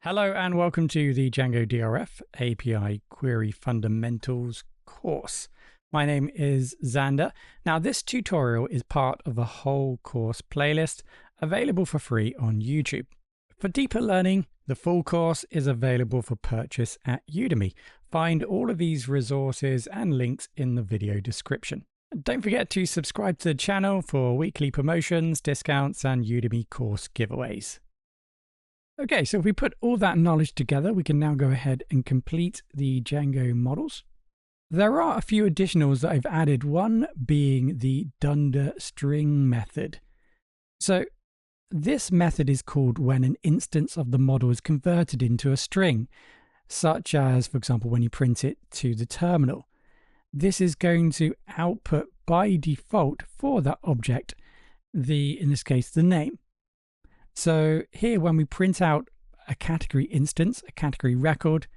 Hello and welcome to the Django DRF API Query Fundamentals course. My name is Xander. Now this tutorial is part of a whole course playlist available for free on YouTube. For deeper learning, the full course is available for purchase at Udemy. Find all of these resources and links in the video description. Don't forget to subscribe to the channel for weekly promotions, discounts, and Udemy course giveaways. Okay, so if we put all that knowledge together, we can now go ahead and complete the Django models. There are a few additionals that I've added, one being the dunder string method. So this method is called when an instance of the model is converted into a string, such as, for example, when you print it to the terminal. This is going to output by default for that object, in this case, the name. So here, when we print out a category instance, a category record,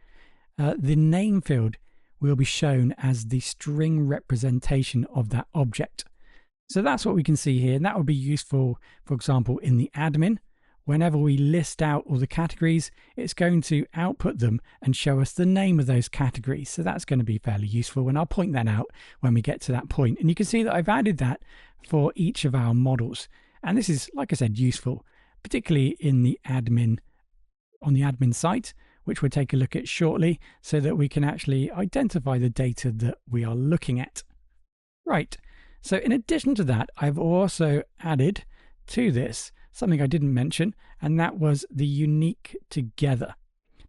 the name field will be shown as the string representation of that object. So that's what we can see here. And that would be useful, for example, in the admin. Whenever we list out all the categories, it's going to output them and show us the name of those categories. So that's going to be fairly useful, and I'll point that out when we get to that point. And you can see that I've added that for each of our models. And this is, like I said, useful, particularly in the admin, on the admin site, which we'll take a look at shortly, so that we can actually identify the data that we are looking at. Right, so in addition to that, I've also added to this something I didn't mention, and that was the unique together.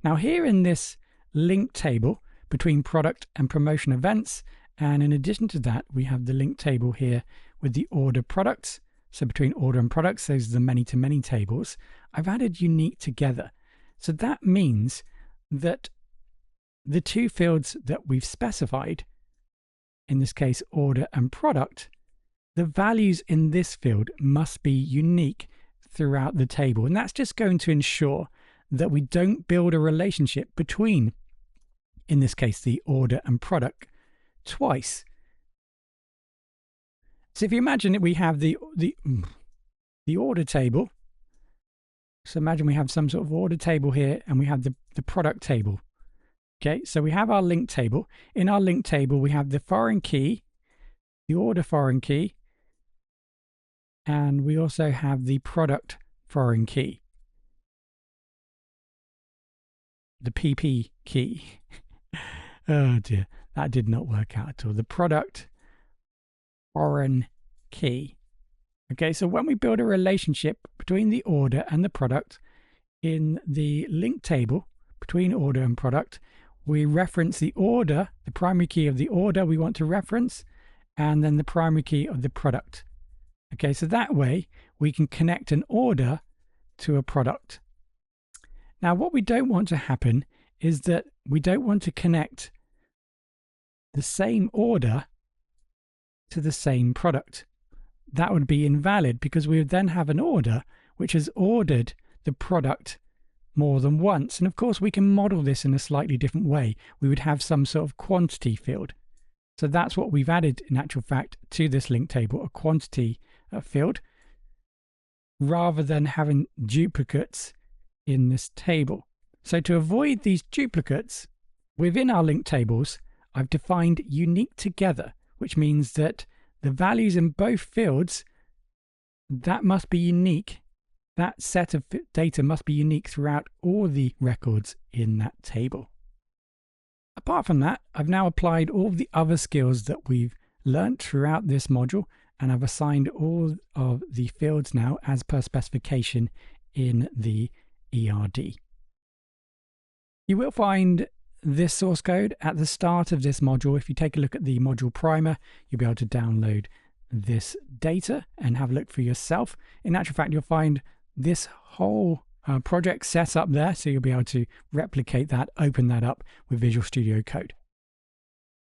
Now here in this link table between product and promotion events, and in addition to that, we have the link table here with the order products. So between order and products, those are the many-to-many tables. I've added unique together. So that means that the two fields that we've specified, in this case order and product, the values in this field must be unique throughout the table. And that's just going to ensure that we don't build a relationship between, in this case, the order and product twice. So if you imagine that we have the order table, so imagine we have some sort of order table here, and we have the product table. Okay, so we have our link table. In our link table, we have the foreign key, the order foreign key, and we also have the product foreign key, the PP key. Oh dear, that did not work out at all. The product foreign key. Okay, so when we build a relationship between the order and the product in the link table between order and product, we reference the order, the primary key of the order we want to reference, and then the primary key of the product. Okay, so that way we can connect an order to a product. Now, what we don't want to happen is that we don't want to connect the same order to the same product. That would be invalid, because we would then have an order which has ordered the product more than once. And of course, we can model this in a slightly different way. We would have some sort of quantity field. So that's what we've added, in actual fact, to this link table, a quantity field, rather than having duplicates in this table. So to avoid these duplicates within our link tables, I've defined unique together, which means that the values in both fields, that must be unique. That set of data must be unique throughout all the records in that table. Apart from that, I've now applied all the other skills that we've learnt throughout this module, and I've assigned all of the fields now as per specification in the ERD. You will find this source code at the start of this module. If you take a look at the module primer, you'll be able to download this data and have a look for yourself. In actual fact, you'll find this whole project set up there, so you'll be able to replicate that, open that up with Visual Studio Code.